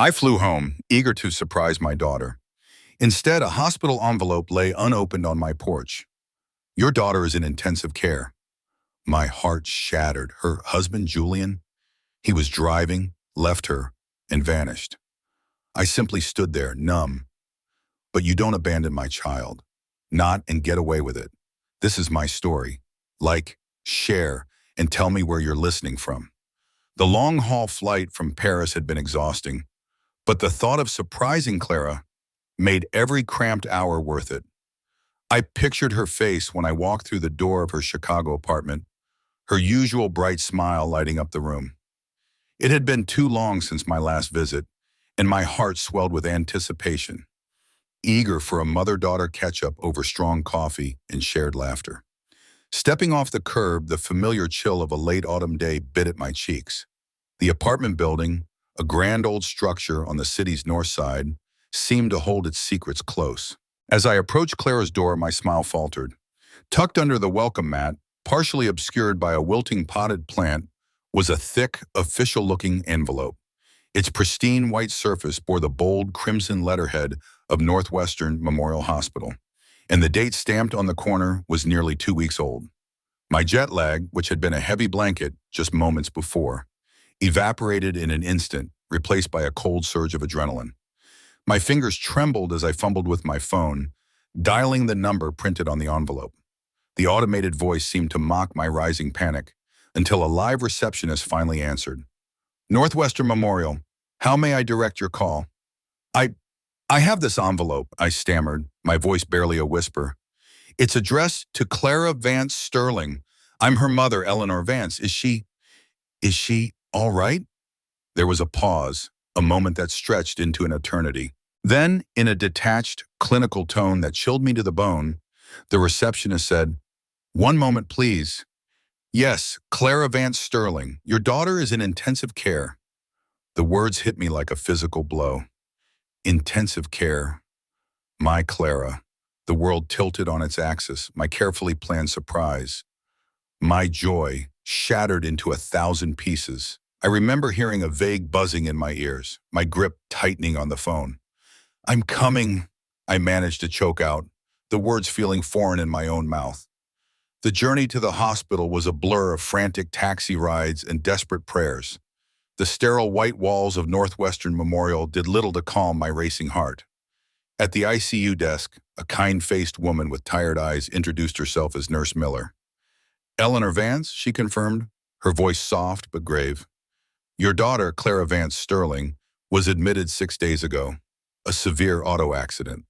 I flew home, eager to surprise my daughter. Instead, a hospital envelope lay unopened on my porch. Your daughter is in intensive care. My heart shattered. Her husband, Julian, he was driving, left her, and vanished. I simply stood there, numb. But you don't abandon my child. Not and get away with it. This is my story. Like, share, and tell me where you're listening from. The long-haul flight from Paris had been exhausting, but the thought of surprising Clara made every cramped hour worth it. I pictured her face when I walked through the door of her Chicago apartment, her usual bright smile lighting up the room. It had been too long since my last visit, and my heart swelled with anticipation, eager for a mother-daughter catch-up over strong coffee and shared laughter. Stepping off the curb, the familiar chill of a late autumn day bit at my cheeks. The apartment building, a grand old structure on the city's north side, seemed to hold its secrets close. As I approached Clara's door, my smile faltered. Tucked under the welcome mat, partially obscured by a wilting potted plant, was a thick, official-looking envelope. Its pristine white surface bore the bold crimson letterhead of Northwestern Memorial Hospital, and the date stamped on the corner was nearly 2 weeks old. My jet lag, which had been a heavy blanket just moments before, evaporated in an instant, replaced by a cold surge of adrenaline. My fingers trembled as I fumbled with my phone, dialing the number printed on the envelope. The automated voice seemed to mock my rising panic, until a live receptionist finally answered. Northwestern Memorial, how may I direct your call? I have this envelope, I stammered, my voice barely a whisper. It's addressed to Clara Vance Sterling. I'm her mother, Eleanor Vance. Is she all right? There was a pause, a moment that stretched into an eternity. Then, in a detached, clinical tone that chilled me to the bone, the receptionist said, "One moment, please. Yes, Clara Vance Sterling. Your daughter is in intensive care." The words hit me like a physical blow. Intensive care. My Clara. The world tilted on its axis, my carefully planned surprise. My joy shattered into 1,000 pieces. I remember hearing a vague buzzing in my ears, my grip tightening on the phone. "I'm coming," I managed to choke out, the words feeling foreign in my own mouth. The journey to the hospital was a blur of frantic taxi rides and desperate prayers. The sterile white walls of Northwestern Memorial did little to calm my racing heart. At the ICU desk, a kind-faced woman with tired eyes introduced herself as Nurse Miller. "Eleanor Vance," she confirmed, her voice soft but grave. "Your daughter, Clara Vance Sterling, was admitted 6 days ago. A severe auto accident."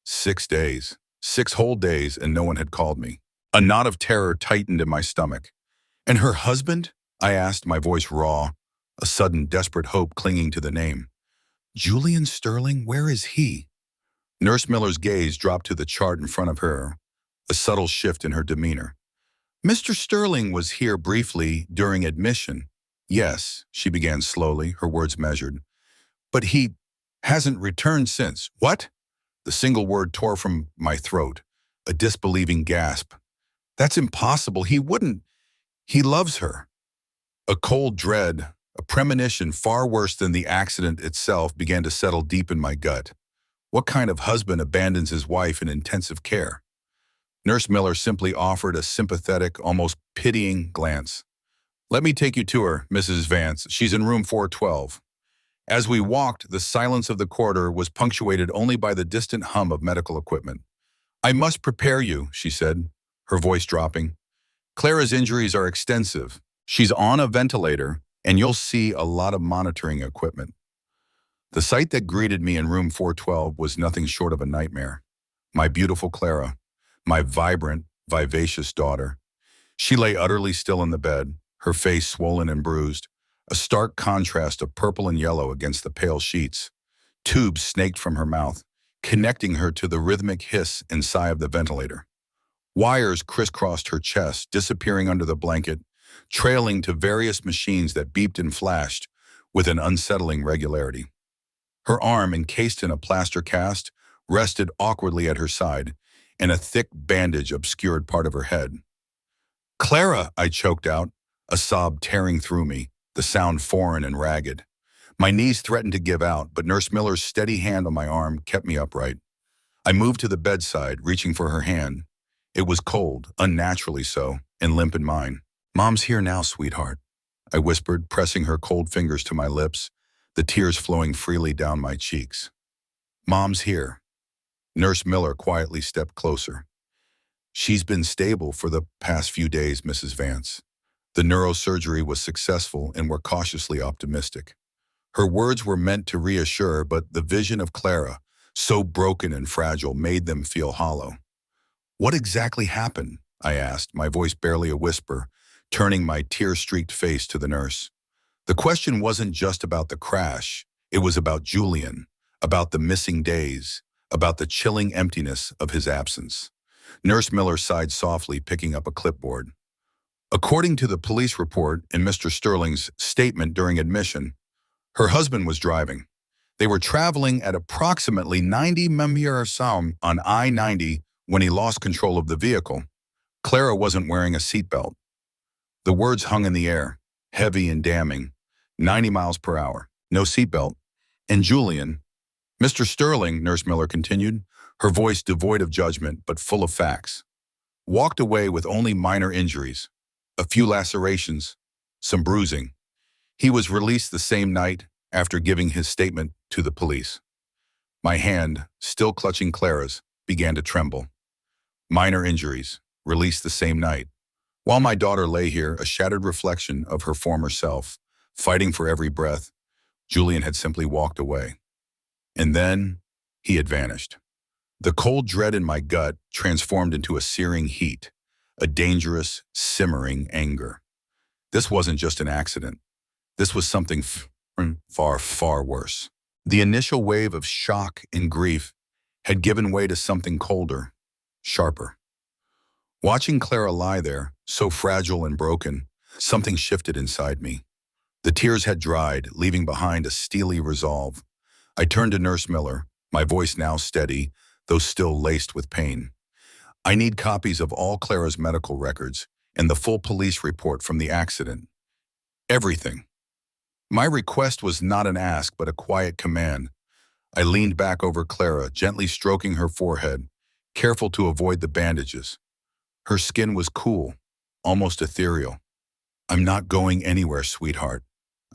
6 days. 6 whole days, and no one had called me. A knot of terror tightened in my stomach. "And her husband?" I asked, my voice raw, a sudden desperate hope clinging to the name. "Julian Sterling, where is he?" Nurse Miller's gaze dropped to the chart in front of her, a subtle shift in her demeanor. "Mr. Sterling was here briefly during admission." "Yes," she began slowly, her words measured. "But he hasn't returned since." "What?" The single word tore from my throat, a disbelieving gasp. "That's impossible. He wouldn't. He loves her." A cold dread, a premonition far worse than the accident itself, began to settle deep in my gut. What kind of husband abandons his wife in intensive care? Nurse Miller simply offered a sympathetic, almost pitying glance. "Let me take you to her, Mrs. Vance. She's in room 412. As we walked, the silence of the corridor was punctuated only by the distant hum of medical equipment. "I must prepare you," she said, her voice dropping. "Clara's injuries are extensive. She's on a ventilator, and you'll see a lot of monitoring equipment." The sight that greeted me in room 412 was nothing short of a nightmare. My beautiful Clara, my vibrant, vivacious daughter. She lay utterly still in the bed, her face swollen and bruised, a stark contrast of purple and yellow against the pale sheets. Tubes snaked from her mouth, connecting her to the rhythmic hiss and sigh of the ventilator. Wires crisscrossed her chest, disappearing under the blanket, trailing to various machines that beeped and flashed with an unsettling regularity. Her arm, encased in a plaster cast, rested awkwardly at her side, and a thick bandage obscured part of her head. "Clara," I choked out, a sob tearing through me, the sound foreign and ragged. My knees threatened to give out, but Nurse Miller's steady hand on my arm kept me upright. I moved to the bedside, reaching for her hand. It was cold, unnaturally so, and limp in mine. "Mom's here now, sweetheart," I whispered, pressing her cold fingers to my lips, the tears flowing freely down my cheeks. "Mom's here." Nurse Miller quietly stepped closer. "She's been stable for the past few days, Mrs. Vance. The neurosurgery was successful and we're cautiously optimistic." Her words were meant to reassure, but the vision of Clara, so broken and fragile, made them feel hollow. "What exactly happened?" I asked, my voice barely a whisper, turning my tear-streaked face to the nurse. The question wasn't just about the crash. It was about Julian, about the missing days, about the chilling emptiness of his absence. Nurse Miller sighed softly, picking up a clipboard. According to the police report and Mr. Sterling's statement during admission, her husband was driving. They were traveling at approximately 90 mph on I-90 when he lost control of the vehicle. Clara wasn't wearing a seatbelt. The words hung in the air, heavy and damning. 90 miles per hour, no seatbelt. And Julian, "Mr. Sterling," Nurse Miller continued, her voice devoid of judgment but full of facts, "walked away with only minor injuries, a few lacerations, some bruising. He was released the same night after giving his statement to the police." My hand, still clutching Clara's, began to tremble. Minor injuries, released the same night. While my daughter lay here, a shattered reflection of her former self, fighting for every breath, Julian had simply walked away. And then he had vanished. The cold dread in my gut transformed into a searing heat, a dangerous, simmering anger. This wasn't just an accident. This was something far, far worse. The initial wave of shock and grief had given way to something colder, sharper. Watching Clara lie there, so fragile and broken, something shifted inside me. The tears had dried, leaving behind a steely resolve. I turned to Nurse Miller, my voice now steady, though still laced with pain. "I need copies of all Clara's medical records and the full police report from the accident. Everything." My request was not an ask, but a quiet command. I leaned back over Clara, gently stroking her forehead, careful to avoid the bandages. Her skin was cool, almost ethereal. "I'm not going anywhere, sweetheart,"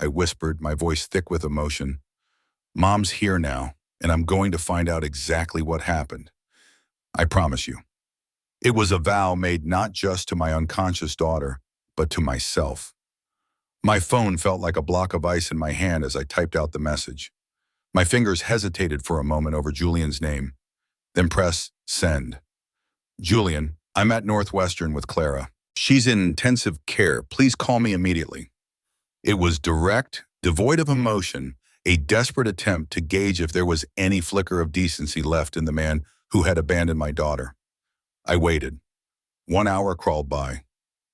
I whispered, my voice thick with emotion. "Mom's here now, and I'm going to find out exactly what happened. I promise you." It was a vow made not just to my unconscious daughter, but to myself. My phone felt like a block of ice in my hand as I typed out the message. My fingers hesitated for a moment over Julian's name, then pressed send. "Julian, I'm at Northwestern with Clara. She's in intensive care. Please call me immediately." It was direct, devoid of emotion, a desperate attempt to gauge if there was any flicker of decency left in the man who had abandoned my daughter. I waited. 1 hour crawled by,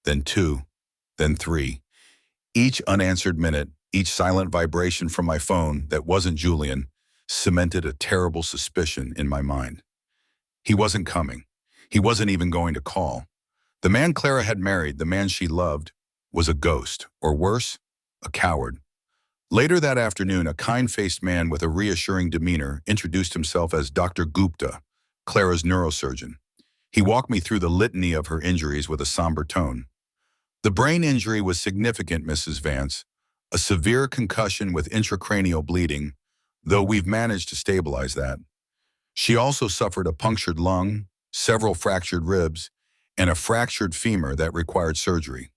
then 2, then 3. Each unanswered minute, each silent vibration from my phone that wasn't Julian, cemented a terrible suspicion in my mind. He wasn't coming. He wasn't even going to call. The man Clara had married, the man she loved, was a ghost, or worse, a coward. Later that afternoon, a kind-faced man with a reassuring demeanor introduced himself as Dr. Gupta, Clara's neurosurgeon. He walked me through the litany of her injuries with a somber tone. "The brain injury was significant, Mrs. Vance, a severe concussion with intracranial bleeding, though we've managed to stabilize that. She also suffered a punctured lung, several fractured ribs, and a fractured femur that required surgery."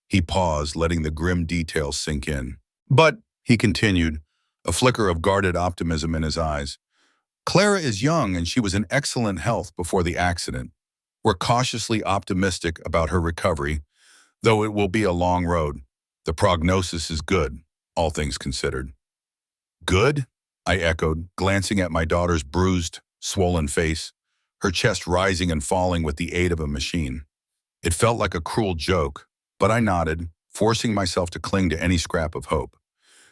He paused, letting the grim details sink in. "But," he continued, a flicker of guarded optimism in his eyes, "Clara is young and she was in excellent health before the accident. We're cautiously optimistic about her recovery, though it will be a long road. The prognosis is good, all things considered." "Good?" I echoed, glancing at my daughter's bruised, swollen face, her chest rising and falling with the aid of a machine. It felt like a cruel joke, but I nodded, forcing myself to cling to any scrap of hope.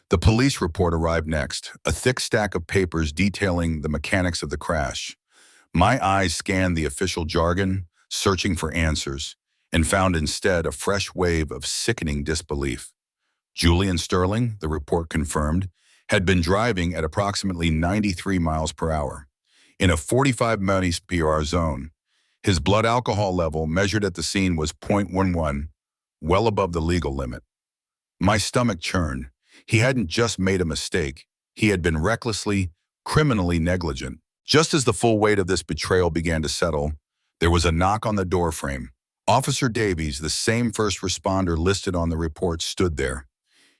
The police report arrived next, a thick stack of papers detailing the mechanics of the crash. My eyes scanned the official jargon, searching for answers, and found instead a fresh wave of sickening disbelief. Julian Sterling, the report confirmed, had been driving at approximately 93 miles per hour in a 45 miles per hour zone. His blood alcohol level measured at the scene was 0.11, well above the legal limit. My stomach churned. He hadn't just made a mistake. He had been recklessly, criminally negligent. Just as the full weight of this betrayal began to settle, there was a knock on the doorframe. Officer Davies, the same first responder listed on the report, stood there.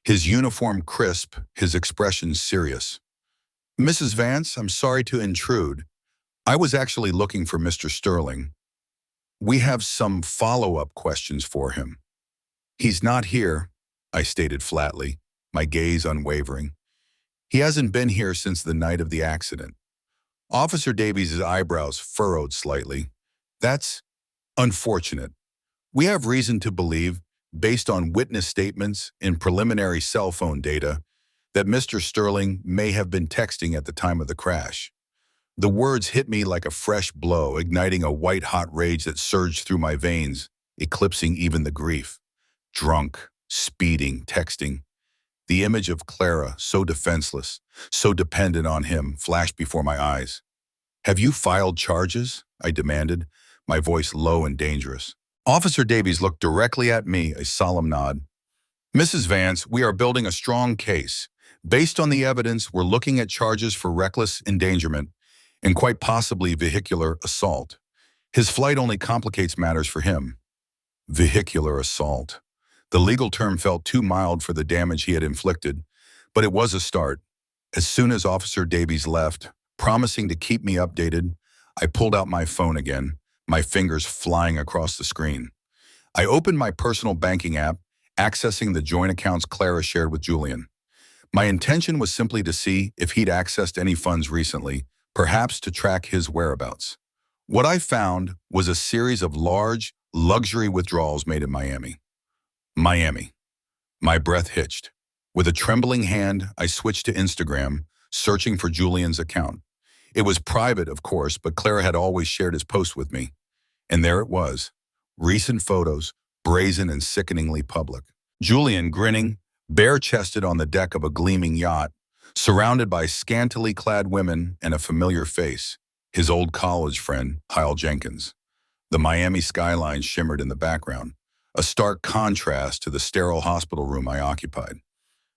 His uniform crisp, his expression serious. "Mrs. Vance, I'm sorry to intrude. I was actually looking for Mr. Sterling. We have some follow-up questions for him." "He's not here," I stated flatly, my gaze unwavering. "He hasn't been here since the night of the accident." Officer Davies' eyebrows furrowed slightly. "That's unfortunate. We have reason to believe, based on witness statements and preliminary cell phone data, that Mr. Sterling may have been texting at the time of the crash." The words hit me like a fresh blow, igniting a white-hot rage that surged through my veins, eclipsing even the grief. Drunk, speeding, texting. The image of Clara, so defenseless, so dependent on him, flashed before my eyes. "Have you filed charges?" I demanded, my voice low and dangerous. Officer Davies looked directly at me, a solemn nod. "Mrs. Vance, we are building a strong case. Based on the evidence, we're looking at charges for reckless endangerment and quite possibly vehicular assault. His flight only complicates matters for him." Vehicular assault. The legal term felt too mild for the damage he had inflicted, but it was a start. As soon as Officer Davies left, promising to keep me updated, I pulled out my phone again, my fingers flying across the screen. I opened my personal banking app, accessing the joint accounts Clara shared with Julian. My intention was simply to see if he'd accessed any funds recently, perhaps to track his whereabouts. What I found was a series of large, luxury withdrawals made in Miami. Miami. My breath hitched. With a trembling hand, I switched to Instagram, searching for Julian's account. It was private, of course, but Clara had always shared his post with me. And there it was. Recent photos, brazen and sickeningly public. Julian grinning, bare-chested on the deck of a gleaming yacht, surrounded by scantily clad women and a familiar face, his old college friend, Kyle Jenkins. The Miami skyline shimmered in the background, a stark contrast to the sterile hospital room I occupied.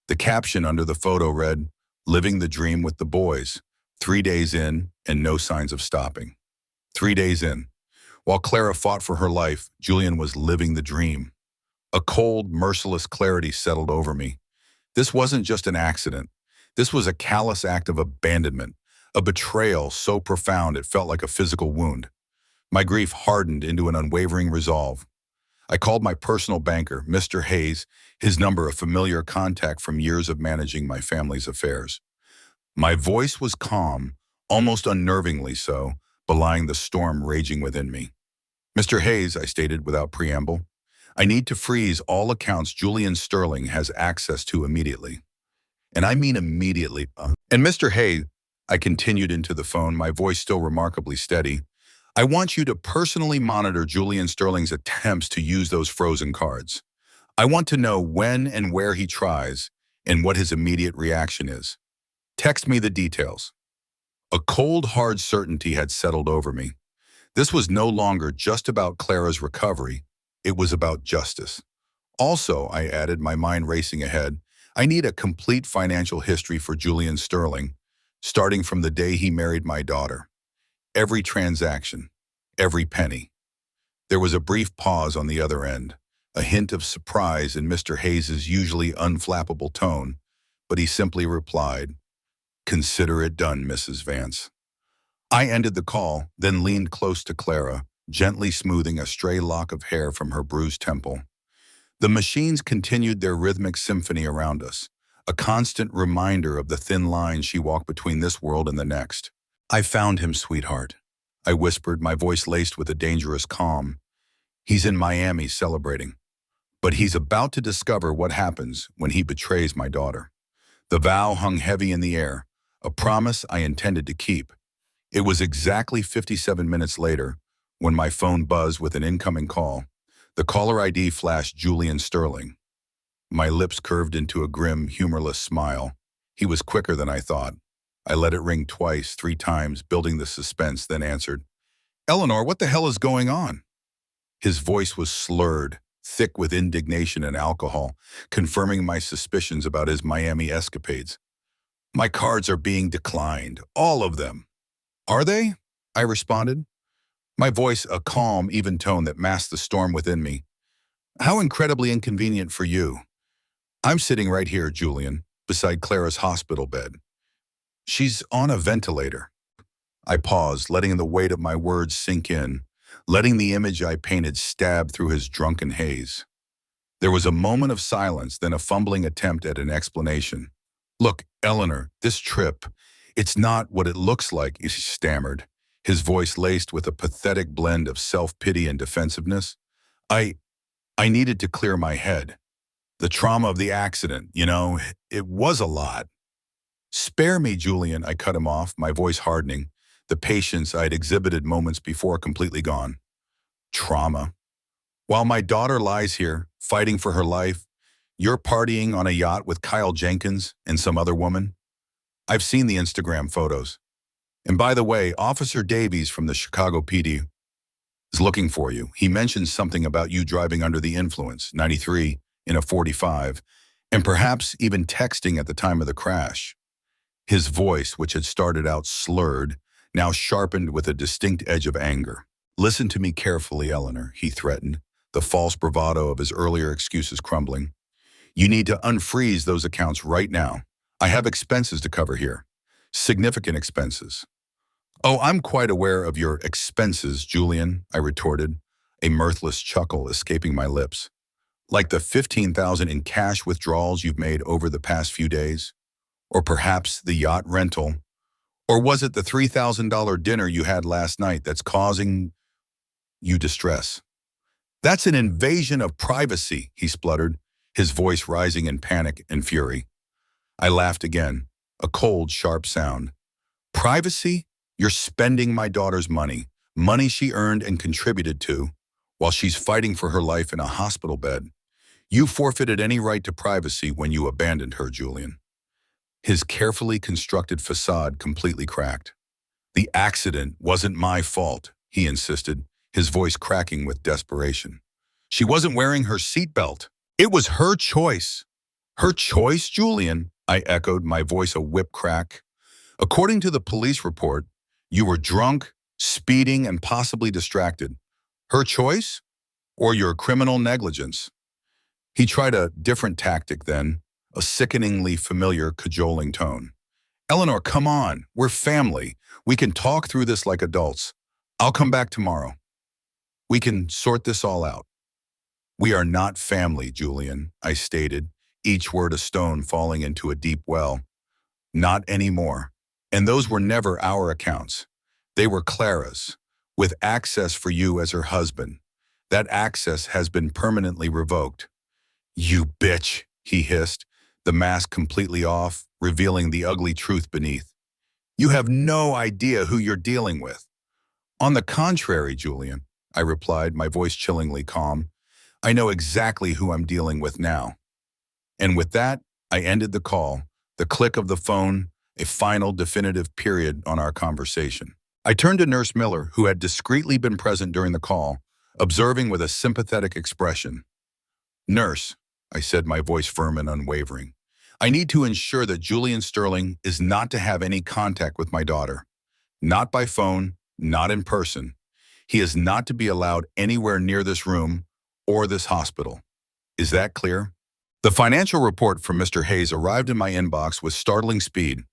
The caption under the photo read, "Living the dream with the boys, 3 days in and no signs of stopping." 3 days in. While Clara fought for her life, Julian was living the dream. A cold, merciless clarity settled over me. This wasn't just an accident. This was a callous act of abandonment, a betrayal so profound it felt like a physical wound. My grief hardened into an unwavering resolve. I called my personal banker, Mr. Hayes, his number a familiar contact from years of managing my family's affairs. My voice was calm, almost unnervingly so, belying the storm raging within me. "Mr. Hayes," I stated without preamble, "I need to freeze all accounts Julian Sterling has access to immediately." And I mean immediately. "And Mr. Hayes," I continued into the phone, my voice still remarkably steady, "I want you to personally monitor Julian Sterling's attempts to use those frozen cards. I want to know when and where he tries and what his immediate reaction is. Text me the details." A cold, hard certainty had settled over me. This was no longer just about Clara's recovery. It was about justice. "Also," I added, my mind racing ahead, "I need a complete financial history for Julian Sterling, starting from the day he married my daughter. Every transaction, every penny." There was a brief pause on the other end, a hint of surprise in Mr. Hayes' usually unflappable tone, but he simply replied, "Consider it done, Mrs. Vance." I ended the call, then leaned close to Clara, gently smoothing a stray lock of hair from her bruised temple. The machines continued their rhythmic symphony around us, a constant reminder of the thin line she walked between this world and the next. "I found him, sweetheart," I whispered, my voice laced with a dangerous calm. "He's in Miami celebrating. But he's about to discover what happens when he betrays my daughter." The vow hung heavy in the air, a promise I intended to keep. It was exactly 57 minutes later when my phone buzzed with an incoming call. The caller ID flashed Julian Sterling. My lips curved into a grim, humorless smile. He was quicker than I thought. I let it ring twice, 3 times, building the suspense, then answered, "Eleanor, what the hell is going on?" His voice was slurred, thick with indignation and alcohol, confirming my suspicions about his Miami escapades. "My cards are being declined, all of them." "Are they?" I responded, my voice a calm, even tone that masked the storm within me. "How incredibly inconvenient for you." "I'm sitting right here, Julian, beside Clara's hospital bed. She's on a ventilator." I paused, letting the weight of my words sink in, letting the image I painted stab through his drunken haze. There was a moment of silence, then a fumbling attempt at an explanation. "Look, Eleanor, this trip, it's not what it looks like," he stammered, his voice laced with a pathetic blend of self-pity and defensiveness. I needed to clear my head. The trauma of the accident, it was a lot." "Spare me, Julian," I cut him off, my voice hardening, the patience I'd exhibited moments before completely gone. "Trauma. While my daughter lies here, fighting for her life, you're partying on a yacht with Kyle Jenkins and some other woman. I've seen the Instagram photos. And by the way, Officer Davies from the Chicago PD is looking for you. He mentioned something about you driving under the influence, 93, in a 45, and perhaps even texting at the time of the crash." His voice, which had started out slurred, now sharpened with a distinct edge of anger. "Listen to me carefully, Eleanor," he threatened, the false bravado of his earlier excuses crumbling. "You need to unfreeze those accounts right now. I have expenses to cover here. Significant expenses." "Oh, I'm quite aware of your expenses, Julian," I retorted, a mirthless chuckle escaping my lips. "Like the $15,000 in cash withdrawals you've made over the past few days? Or perhaps the yacht rental? Or was it the $3,000 dinner you had last night that's causing you distress?" "That's an invasion of privacy," he spluttered, his voice rising in panic and fury. I laughed again, a cold, sharp sound. "Privacy? You're spending my daughter's money she earned and contributed to, while she's fighting for her life in a hospital bed. You forfeited any right to privacy when you abandoned her, Julian." His carefully constructed facade completely cracked. "The accident wasn't my fault," he insisted, his voice cracking with desperation. "She wasn't wearing her seatbelt. It was her choice." "Her choice, Julian?" I echoed, my voice a whip crack. "According to the police report, you were drunk, speeding, and possibly distracted. Her choice? Or your criminal negligence?" He tried a different tactic then, a sickeningly familiar, cajoling tone. "Eleanor, come on. We're family. We can talk through this like adults. I'll come back tomorrow. We can sort this all out." "We are not family, Julian," I stated, each word a stone falling into a deep well. "Not anymore. And those were never our accounts. They were Clara's, with access for you as her husband. That access has been permanently revoked." "You bitch," he hissed, the mask completely off, revealing the ugly truth beneath. "You have no idea who you're dealing with." "On the contrary, Julian," I replied, my voice chillingly calm, "I know exactly who I'm dealing with now." And with that, I ended the call, the click of the phone, a final definitive period on our conversation. I turned to Nurse Miller, who had discreetly been present during the call, observing with a sympathetic expression. "Nurse," I said, my voice firm and unwavering, "I need to ensure that Julian Sterling is not to have any contact with my daughter. Not by phone, not in person. He is not to be allowed anywhere near this room or this hospital. Is that clear?" The financial report from Mr. Hayes arrived in my inbox with startling speed.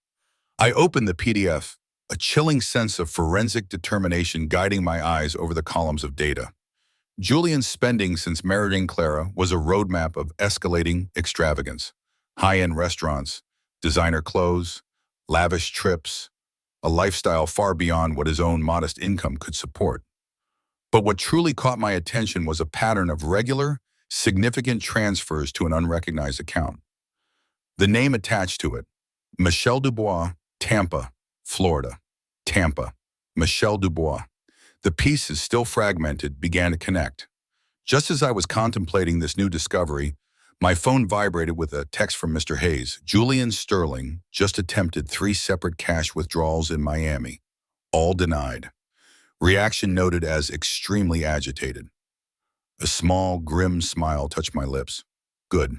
I opened the PDF, a chilling sense of forensic determination guiding my eyes over the columns of data. Julian's spending since marrying Clara was a roadmap of escalating extravagance. High-end restaurants, designer clothes, lavish trips, a lifestyle far beyond what his own modest income could support. But what truly caught my attention was a pattern of regular, significant transfers to an unrecognized account. The name attached to it, Michelle Dubois, Tampa, Florida. Tampa, Michelle Dubois. The pieces, still fragmented, began to connect. Just as I was contemplating this new discovery, My phone vibrated with a text from Mr. Hayes. Julian Sterling just attempted 3 separate cash withdrawals in Miami. All denied. Reaction noted as extremely agitated. A small, grim smile touched my lips. Good.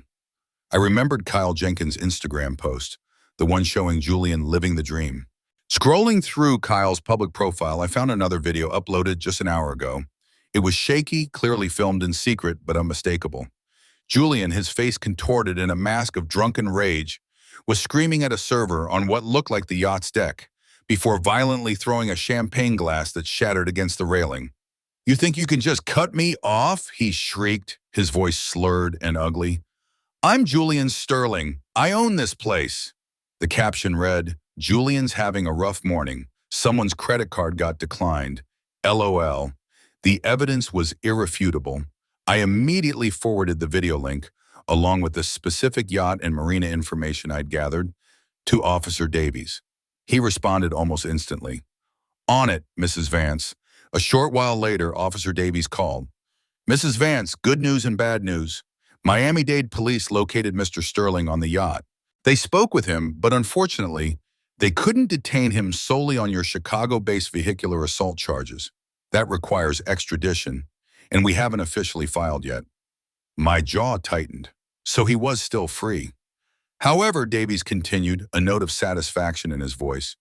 I remembered Kyle Jenkins' Instagram post, the one showing Julian living the dream. Scrolling through Kyle's public profile, I found another video uploaded just an hour ago. It was shaky, clearly filmed in secret, but unmistakable. Julian, his face contorted in a mask of drunken rage, was screaming at a server on what looked like the yacht's deck, before violently throwing a champagne glass that shattered against the railing. "You think you can just cut me off?" he shrieked, his voice slurred and ugly. "I'm Julian Sterling. I own this place." The caption read, "Julian's having a rough morning. Someone's credit card got declined. LOL." The evidence was irrefutable. I immediately forwarded the video link, along with the specific yacht and marina information I'd gathered, to Officer Davies. He responded almost instantly. "On it, Mrs. Vance." A short while later, Officer Davies called. "Mrs. Vance, good news and bad news. Miami-Dade police located Mr. Sterling on the yacht. They spoke with him, but unfortunately, they couldn't detain him solely on your Chicago-based vehicular assault charges. That requires extradition, and we haven't officially filed yet." My jaw tightened. So he was still free. However, Davies continued, a note of satisfaction in his voice.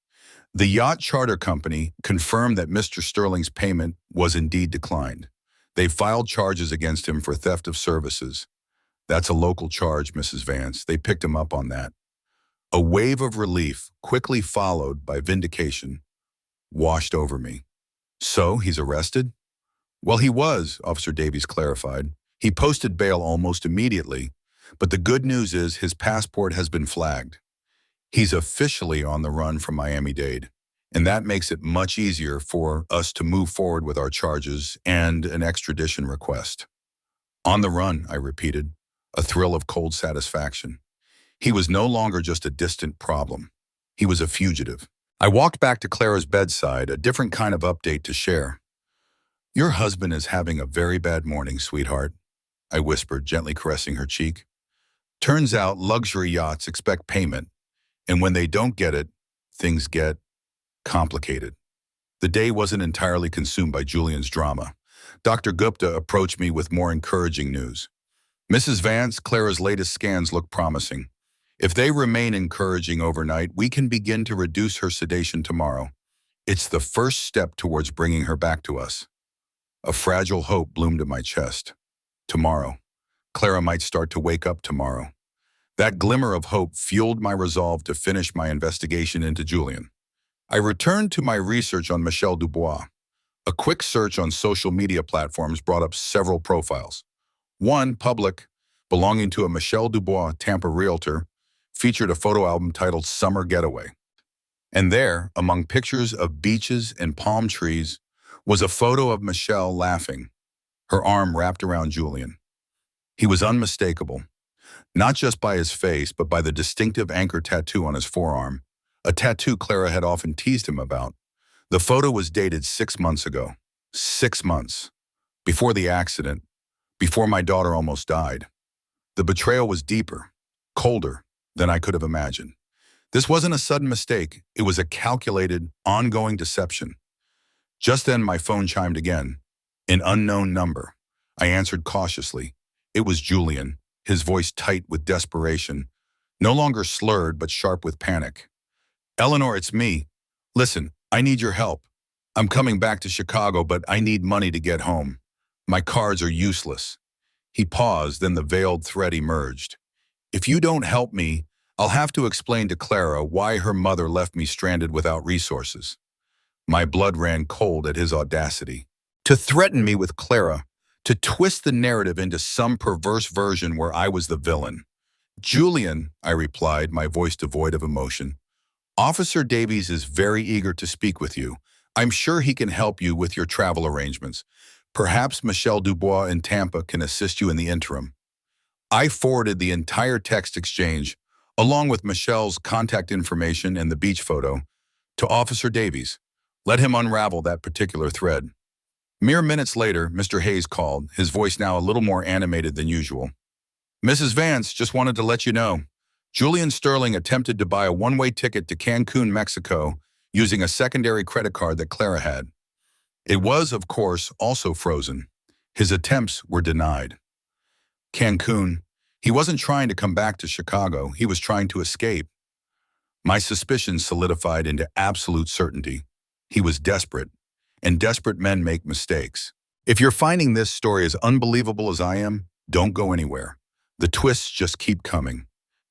The yacht charter company confirmed that Mr. Sterling's payment was indeed declined. They filed charges against him for theft of services. That's a local charge, Mrs. Vance. They picked him up on that. A wave of relief, quickly followed by vindication, washed over me. "So, he's arrested?" "Well, he was," Officer Davies clarified. "He posted bail almost immediately, but the good news is his passport has been flagged. He's officially on the run from Miami-Dade, and that makes it much easier for us to move forward with our charges and an extradition request." "On the run," I repeated, a thrill of cold satisfaction. He was no longer just a distant problem. He was a fugitive. I walked back to Clara's bedside, a different kind of update to share. "Your husband is having a very bad morning, sweetheart," I whispered, gently caressing her cheek. "Turns out luxury yachts expect payment, and when they don't get it, things get complicated." The day wasn't entirely consumed by Julian's drama. Dr. Gupta approached me with more encouraging news. "Mrs. Vance, Clara's latest scans look promising. If they remain encouraging overnight, we can begin to reduce her sedation tomorrow. It's the first step towards bringing her back to us." A fragile hope bloomed in my chest. Tomorrow. Clara might start to wake up tomorrow. That glimmer of hope fueled my resolve to finish my investigation into Julian. I returned to my research on Michelle Dubois. A quick search on social media platforms brought up several profiles. One, public, belonging to a Michelle Dubois Tampa realtor, featured a photo album titled Summer Getaway. And there, among pictures of beaches and palm trees, was a photo of Michelle laughing, her arm wrapped around Julian. He was unmistakable, not just by his face, but by the distinctive anchor tattoo on his forearm, a tattoo Clara had often teased him about. The photo was dated 6 months ago. 6 months. Before the accident, before my daughter almost died. The betrayal was deeper, colder than I could have imagined. This wasn't a sudden mistake. It was a calculated, ongoing deception. Just then my phone chimed again. An unknown number. I answered cautiously. It was Julian, his voice tight with desperation, no longer slurred but sharp with panic. "Eleanor, it's me. Listen, I need your help. I'm coming back to Chicago, but I need money to get home. My cards are useless." He paused, then the veiled threat emerged. "If you don't help me, I'll have to explain to Clara why her mother left me stranded without resources." My blood ran cold at his audacity. To threaten me with Clara, to twist the narrative into some perverse version where I was the villain. "Julian," I replied, my voice devoid of emotion, "Officer Davies is very eager to speak with you. I'm sure he can help you with your travel arrangements. Perhaps Michelle Dubois in Tampa can assist you in the interim." I forwarded the entire text exchange, along with Michelle's contact information and the beach photo, to Officer Davies. Let him unravel that particular thread. Mere minutes later, Mr. Hayes called, his voice now a little more animated than usual. Mrs. Vance, just wanted to let you know. Julian Sterling attempted to buy a one-way ticket to Cancun, Mexico, using a secondary credit card that Clara had. It was, of course, also frozen. His attempts were denied. Cancun. He wasn't trying to come back to Chicago. He was trying to escape. My suspicions solidified into absolute certainty. He was desperate, and desperate men make mistakes. If you're finding this story as unbelievable as I am, don't go anywhere. The twists just keep coming.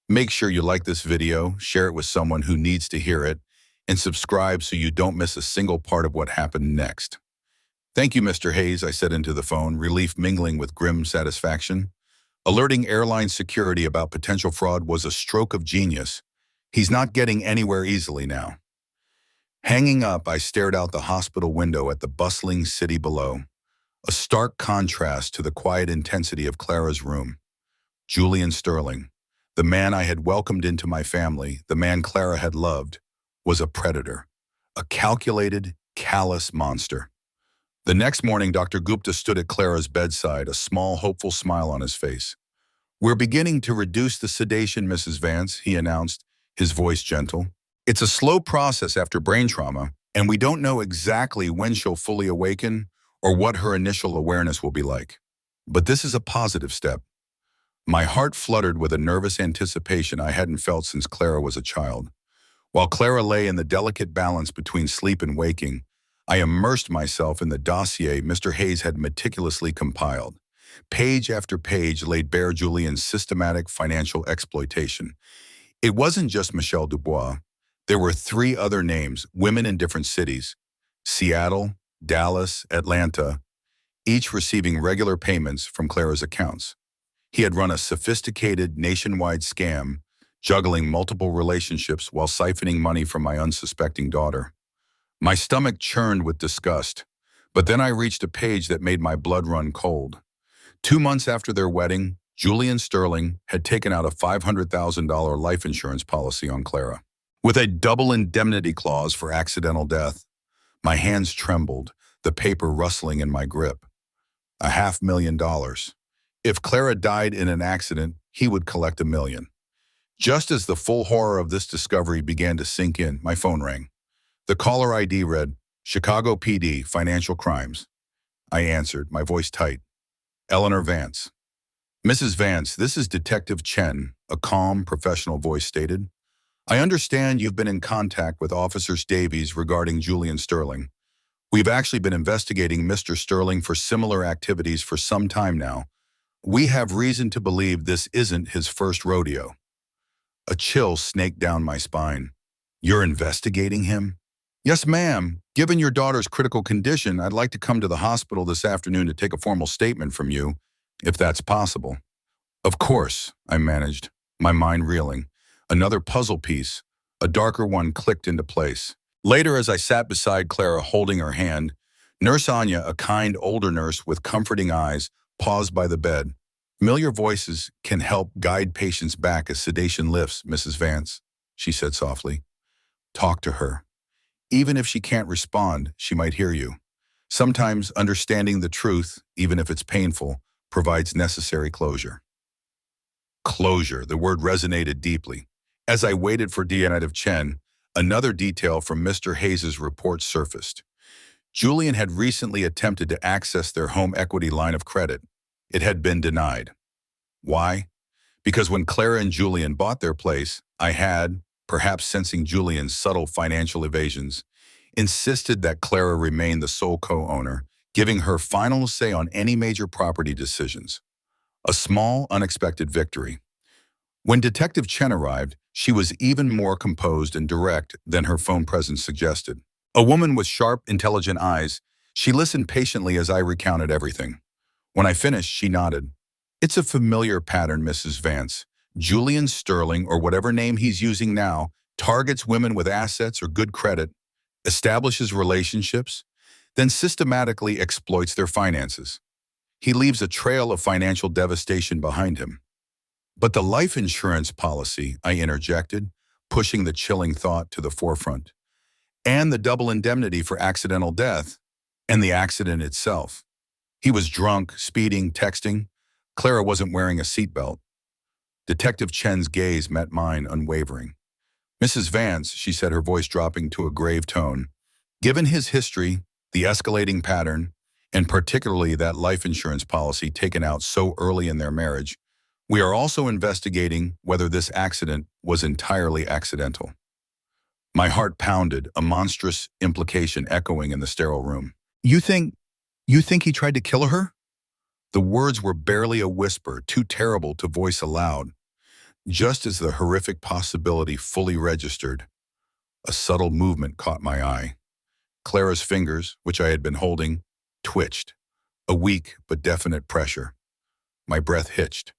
Make sure you like this video, share it with someone who needs to hear it, and subscribe so you don't miss a single part of what happened next. Thank you, Mr. Hayes, I said into the phone, relief mingling with grim satisfaction. Alerting airline security about potential fraud was a stroke of genius. He's not getting anywhere easily now. Hanging up, I stared out the hospital window at the bustling city below, a stark contrast to the quiet intensity of Clara's room. Julian Sterling, the man I had welcomed into my family, the man Clara had loved, was a predator, a calculated, callous monster. The next morning, Dr. Gupta stood at Clara's bedside, a small, hopeful smile on his face. "We're beginning to reduce the sedation, Mrs. Vance," he announced, his voice gentle. "It's a slow process after brain trauma, and we don't know exactly when she'll fully awaken or what her initial awareness will be like. But this is a positive step." My heart fluttered with a nervous anticipation I hadn't felt since Clara was a child. While Clara lay in the delicate balance between sleep and waking, I immersed myself in the dossier Mr. Hayes had meticulously compiled. Page after page laid bare Julian's systematic financial exploitation. It wasn't just Michelle Dubois. There were 3 other names, women in different cities: Seattle, Dallas, Atlanta, each receiving regular payments from Clara's accounts. He had run a sophisticated nationwide scam, juggling multiple relationships while siphoning money from my unsuspecting daughter. My stomach churned with disgust, but then I reached a page that made my blood run cold. 2 months after their wedding, Julian Sterling had taken out a $500,000 life insurance policy on Clara, with a double indemnity clause for accidental death. My hands trembled, the paper rustling in my grip. $500,000. If Clara died in an accident, he would collect $1 million. Just as the full horror of this discovery began to sink in, my phone rang. The caller ID read, "Chicago PD, Financial Crimes." I answered, my voice tight. "Eleanor Vance." "Mrs. Vance, this is Detective Chen," a calm, professional voice stated. "I understand you've been in contact with Officers Davies regarding Julian Sterling. We've actually been investigating Mr. Sterling for similar activities for some time now. We have reason to believe this isn't his first rodeo." A chill snaked down my spine. "You're investigating him?" "Yes, ma'am. Given your daughter's critical condition, I'd like to come to the hospital this afternoon to take a formal statement from you, if that's possible." "Of course," I managed, my mind reeling. Another puzzle piece, a darker one, clicked into place. Later, as I sat beside Clara holding her hand, Nurse Anya, a kind older nurse with comforting eyes, paused by the bed. "Familiar voices can help guide patients back as sedation lifts, Mrs. Vance," she said softly. "Talk to her. Even if she can't respond, she might hear you. Sometimes understanding the truth, even if it's painful, provides necessary closure." Closure, the word resonated deeply. As I waited for Detective Chen, another detail from Mr. Hayes' report surfaced. Julian had recently attempted to access their home equity line of credit. It had been denied. Why? Because when Clara and Julian bought their place, I had, perhaps sensing Julian's subtle financial evasions, insisted that Clara remain the sole co-owner, giving her final say on any major property decisions. A small, unexpected victory. When Detective Chen arrived, she was even more composed and direct than her phone presence suggested. A woman with sharp, intelligent eyes, she listened patiently as I recounted everything. When I finished, she nodded. "It's a familiar pattern, Mrs. Vance. Julian Sterling, or whatever name he's using now, targets women with assets or good credit, establishes relationships, then systematically exploits their finances. He leaves a trail of financial devastation behind him." "But the life insurance policy," I interjected, pushing the chilling thought to the forefront. "And the double indemnity for accidental death, and the accident itself. He was drunk, speeding, texting. Clara wasn't wearing a seatbelt." Detective Chen's gaze met mine unwavering. Mrs. Vance, she said, her voice dropping to a grave tone, given his history, the escalating pattern, and particularly that life insurance policy taken out so early in their marriage, we are also investigating whether this accident was entirely accidental. My heart pounded, a monstrous implication echoing in the sterile room. You think he tried to kill her? The words were barely a whisper, too terrible to voice aloud. Just as the horrific possibility fully registered, a subtle movement caught my eye. Clara's fingers, which I had been holding, twitched. A weak but definite pressure. My breath hitched.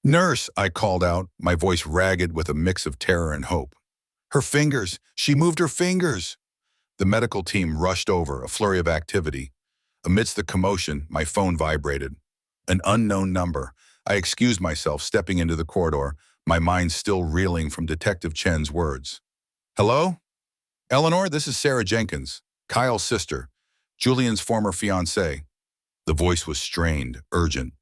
"Nurse," I called out, my voice ragged with a mix of terror and hope. "Her fingers! She moved her fingers!" The medical team rushed over, a flurry of activity. Amidst the commotion, my phone vibrated. An unknown number. I excused myself, stepping into the corridor, my mind still reeling from Detective Chen's words. "Hello? Eleanor, this is Sarah Jenkins, Kyle's sister, Julian's former fiancée." The voice was strained, urgent.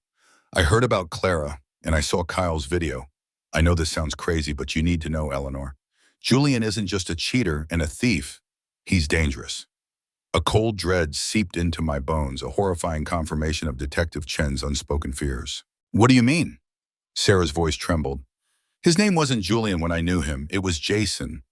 "I heard about Clara, and I saw Kyle's video. I know this sounds crazy, but you need to know, Eleanor. Julian isn't just a cheater and a thief. He's dangerous." A cold dread seeped into my bones, a horrifying confirmation of Detective Chen's unspoken fears. "What do you mean?" Sarah's voice trembled. "His name wasn't Julian when I knew him. It was Jason.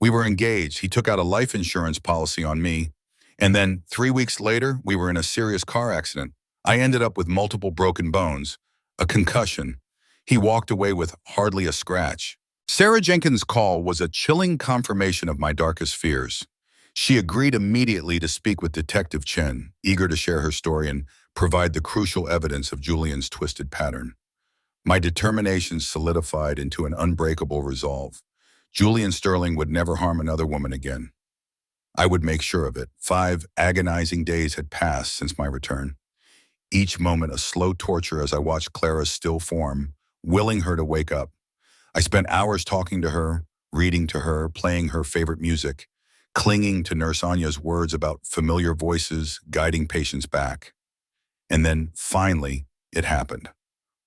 We were engaged. He took out a life insurance policy on me. And then 3 weeks later, we were in a serious car accident. I ended up with multiple broken bones, a concussion. He walked away with hardly a scratch." Sarah Jenkins' call was a chilling confirmation of my darkest fears. She agreed immediately to speak with Detective Chen, eager to share her story and provide the crucial evidence of Julian's twisted pattern. My determination solidified into an unbreakable resolve. Julian Sterling would never harm another woman again. I would make sure of it. 5 agonizing days had passed since my return. Each moment a slow torture as I watched Clara's still form, willing her to wake up. I spent hours talking to her, reading to her, playing her favorite music, clinging to Nurse Anya's words about familiar voices guiding patients back. And then, finally, it happened.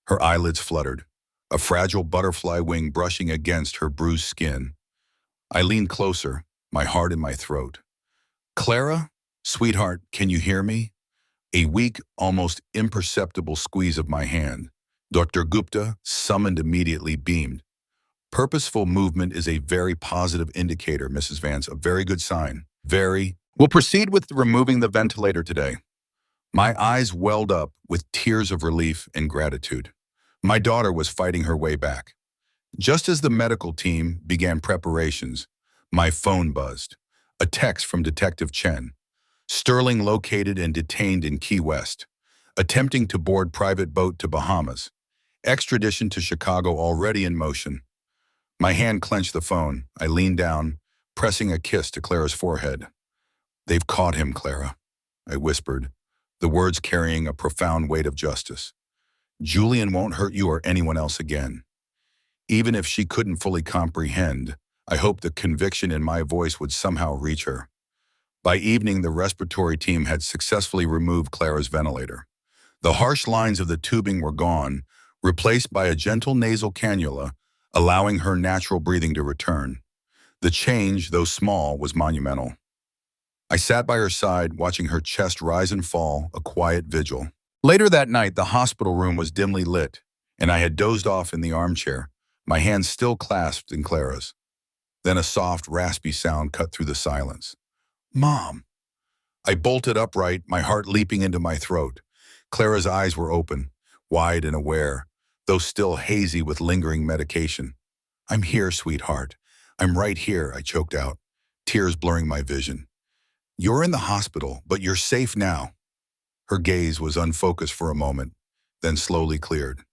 Her eyelids fluttered, a fragile butterfly wing brushing against her bruised skin. I leaned closer, my heart in my throat. "Clara, sweetheart, can you hear me?" A weak, almost imperceptible squeeze of my hand. Dr. Gupta, summoned immediately, beamed. "Purposeful movement is a very positive indicator, Mrs. Vance, a very good sign. Very. We'll proceed with removing the ventilator today." My eyes welled up with tears of relief and gratitude. My daughter was fighting her way back. Just as the medical team began preparations, my phone buzzed. A text from Detective Chen. "Sterling located and detained in Key West. Attempting to board private boat to Bahamas. Extradition to Chicago already in motion." My hand clenched the phone. I leaned down, pressing a kiss to Clara's forehead. "They've caught him, Clara," I whispered, the words carrying a profound weight of justice. "Julian won't hurt you or anyone else again." Even if she couldn't fully comprehend, I hoped the conviction in my voice would somehow reach her. By evening, the respiratory team had successfully removed Clara's ventilator. The harsh lines of the tubing were gone, replaced by a gentle nasal cannula, allowing her natural breathing to return. The change, though small, was monumental. I sat by her side, watching her chest rise and fall, a quiet vigil. Later that night, the hospital room was dimly lit, and I had dozed off in the armchair, my hands still clasped in Clara's. Then a soft, raspy sound cut through the silence. "Mom." I bolted upright, my heart leaping into my throat. Clara's eyes were open, wide and aware, though still hazy with lingering medication. "I'm here, sweetheart. I'm right here," I choked out, tears blurring my vision. "You're in the hospital, but you're safe now." Her gaze was unfocused for a moment, then slowly cleared.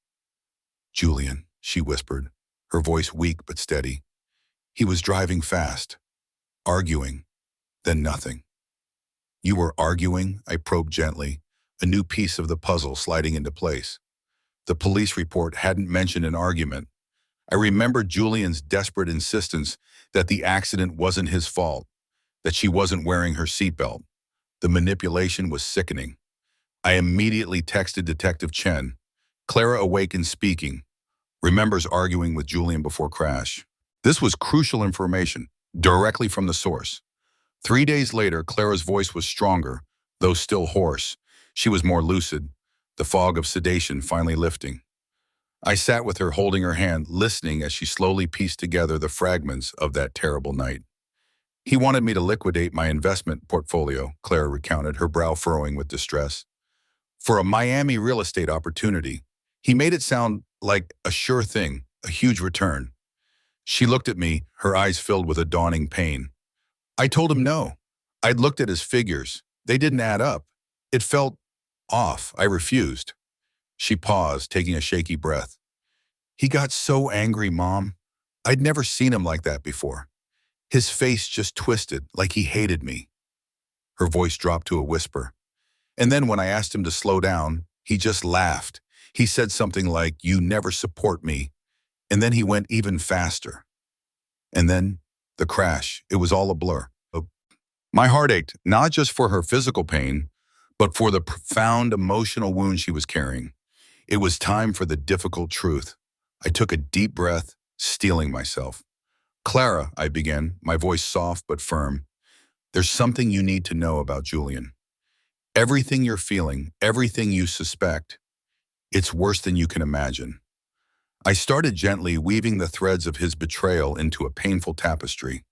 "Julian," she whispered, her voice weak but steady. "He was driving fast, arguing, then nothing." "You were arguing?" I probed gently, a new piece of the puzzle sliding into place. The police report hadn't mentioned an argument. I remembered Julian's desperate insistence that the accident wasn't his fault, that she wasn't wearing her seatbelt. The manipulation was sickening. I immediately texted Detective Chen. "Clara Awakens speaking. remembers arguing with Julian before crash. This was crucial information, directly from the source. 3 days later, Clara's voice was stronger, though still hoarse. She was more lucid, the fog of sedation finally lifting. I sat with her, holding her hand, listening as she slowly pieced together the fragments of that terrible night. He wanted me to liquidate my investment portfolio, Clara recounted, her brow furrowing with distress. For a Miami real estate opportunity. He made it sound like a sure thing, a huge return. She looked at me, her eyes filled with a dawning pain. I told him no. I'd looked at his figures. They didn't add up. It felt off. I refused. She paused, taking a shaky breath. He got so angry, Mom. I'd never seen him like that before. His face just twisted, like he hated me. Her voice dropped to a whisper. And then when I asked him to slow down, he just laughed. He said something like, "You never support me." And then he went even faster. And then the crash. It was all a blur. My heart ached, not just for her physical pain, but for the profound emotional wound she was carrying. It was time for the difficult truth. I took a deep breath, steeling myself. "Clara," I began, my voice soft but firm, "there's something you need to know about Julian. Everything you're feeling, everything you suspect, it's worse than you can imagine." I started gently weaving the threads of his betrayal into a painful tapestry.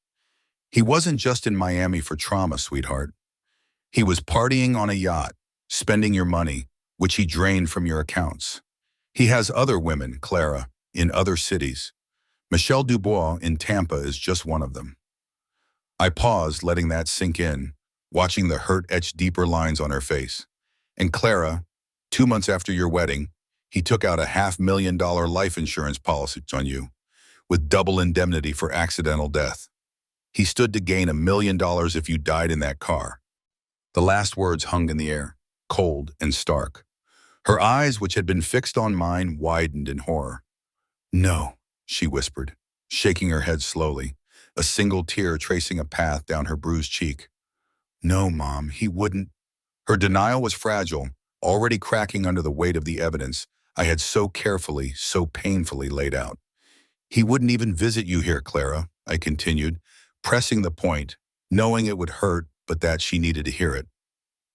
He wasn't just in Miami for trauma, sweetheart. He was partying on a yacht, spending your money, which he drained from your accounts. He has other women, Clara, in other cities. Michelle Dubois in Tampa is just one of them. I paused, letting that sink in, watching the hurt etch deeper lines on her face. And Clara, 2 months after your wedding, he took out a $500,000 life insurance policy on you, with double indemnity for accidental death. He stood to gain $1 million if you died in that car. The last words hung in the air, cold and stark. Her eyes, which had been fixed on mine, widened in horror. "No," she whispered, shaking her head slowly, a single tear tracing a path down her bruised cheek. "No, Mom, he wouldn't." Her denial was fragile, already cracking under the weight of the evidence I had so carefully, so painfully laid out. "He wouldn't even visit you here, Clara," I continued, pressing the point, knowing it would hurt, but that she needed to hear it.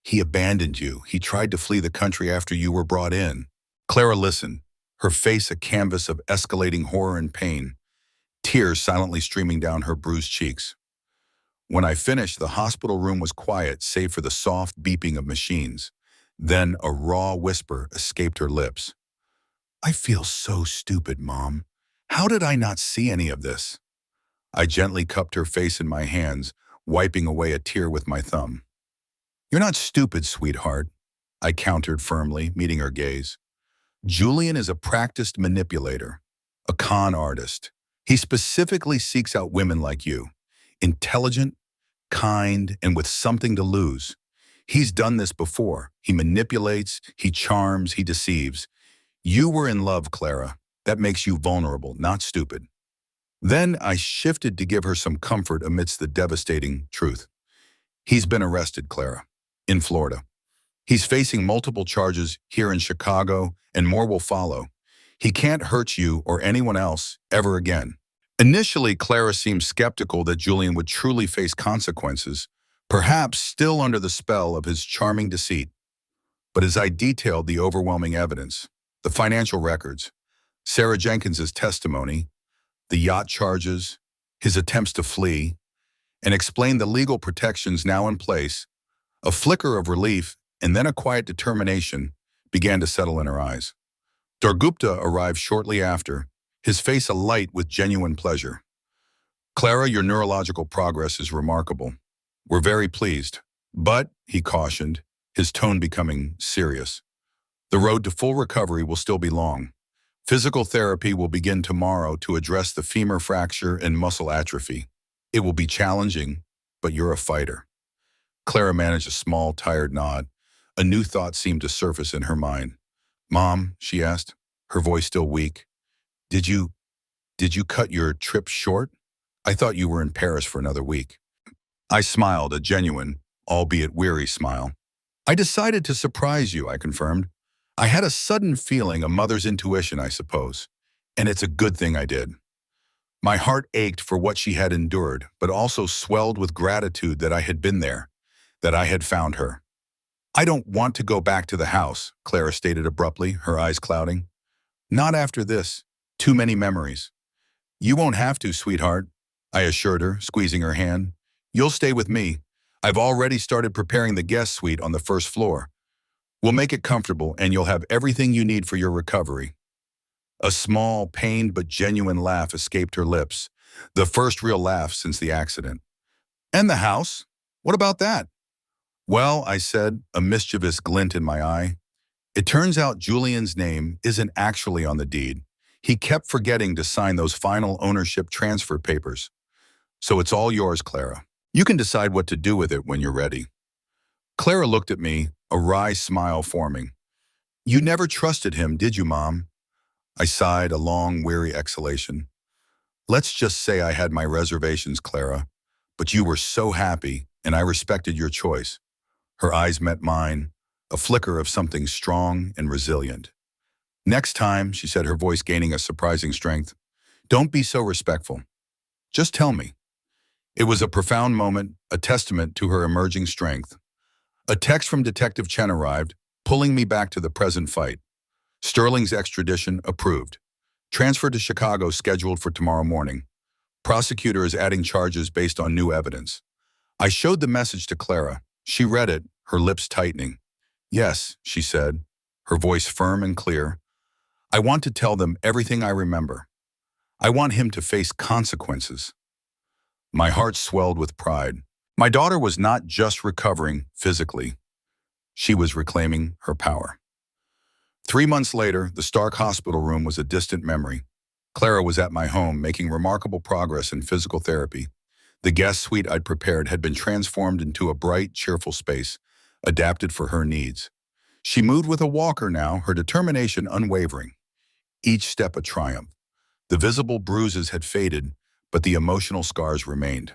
"He abandoned you. He tried to flee the country after you were brought in." Clara listened, her face a canvas of escalating horror and pain, tears silently streaming down her bruised cheeks. When I finished, the hospital room was quiet, save for the soft beeping of machines. Then a raw whisper escaped her lips. "I feel so stupid, Mom. How did I not see any of this?" I gently cupped her face in my hands, wiping away a tear with my thumb. "You're not stupid, sweetheart," I countered firmly, meeting her gaze. "Julian is a practiced manipulator, a con artist. He specifically seeks out women like you, intelligent, kind, and with something to lose. He's done this before. He manipulates, he charms, he deceives. You were in love, Clara. That makes you vulnerable, not stupid." Then I shifted to give her some comfort amidst the devastating truth. "He's been arrested, Clara, in Florida. He's facing multiple charges here in Chicago, and more will follow. He can't hurt you or anyone else ever again." Initially, Clara seemed skeptical that Julian would truly face consequences, perhaps still under the spell of his charming deceit. But as I detailed the overwhelming evidence, the financial records, Sarah Jenkins's testimony, the yacht charges, his attempts to flee, and explained the legal protections now in place, a flicker of relief and then a quiet determination began to settle in her eyes. Dargupta arrived shortly after, his face alight with genuine pleasure. "Clara, your neurological progress is remarkable. We're very pleased. But," he cautioned, his tone becoming serious, "the road to full recovery will still be long. Physical therapy will begin tomorrow to address the femur fracture and muscle atrophy. It will be challenging, but you're a fighter." Clara managed a small, tired nod. A new thought seemed to surface in her mind. "Mom," she asked, her voice still weak, Did you cut your trip short? I thought you were in Paris for another week." I smiled, a genuine, albeit weary smile. "I decided to surprise you," I confirmed. "I had a sudden feeling, a mother's intuition, I suppose. And it's a good thing I did. My heart ached for what she had endured, but also swelled with gratitude that I had been there, that I had found her. I don't want to go back to the house, Clara stated abruptly, her eyes clouding. Not after this. Too many memories. You won't have to, sweetheart, I assured her, squeezing her hand. You'll stay with me. I've already started preparing the guest suite on the first floor. We'll make it comfortable and you'll have everything you need for your recovery. A small, pained but genuine laugh escaped her lips, the first real laugh since the accident. And the house? What about that? Well, I said, a mischievous glint in my eye. It turns out Julian's name isn't actually on the deed. He kept forgetting to sign those final ownership transfer papers. So it's all yours, Clara. You can decide what to do with it when you're ready. Clara looked at me, a wry smile forming. You never trusted him, did you, Mom? I sighed, a long, weary exhalation. Let's just say I had my reservations, Clara, but you were so happy, and I respected your choice. Her eyes met mine, a flicker of something strong and resilient. Next time, she said, her voice gaining a surprising strength, don't be so respectful. Just tell me. It was a profound moment, a testament to her emerging strength. A text from Detective Chen arrived, pulling me back to the present fight. Sterling's extradition approved. Transfer to Chicago scheduled for tomorrow morning. Prosecutor is adding charges based on new evidence. I showed the message to Clara. She read it, her lips tightening. Yes, she said, her voice firm and clear. I want to tell them everything I remember. I want him to face consequences. My heart swelled with pride. My daughter was not just recovering physically. She was reclaiming her power. 3 months later, the Stark hospital room was a distant memory. Clara was at my home, making remarkable progress in physical therapy. The guest suite I'd prepared had been transformed into a bright, cheerful space, adapted for her needs. She moved with a walker now, her determination unwavering. Each step a triumph. The visible bruises had faded, but the emotional scars remained.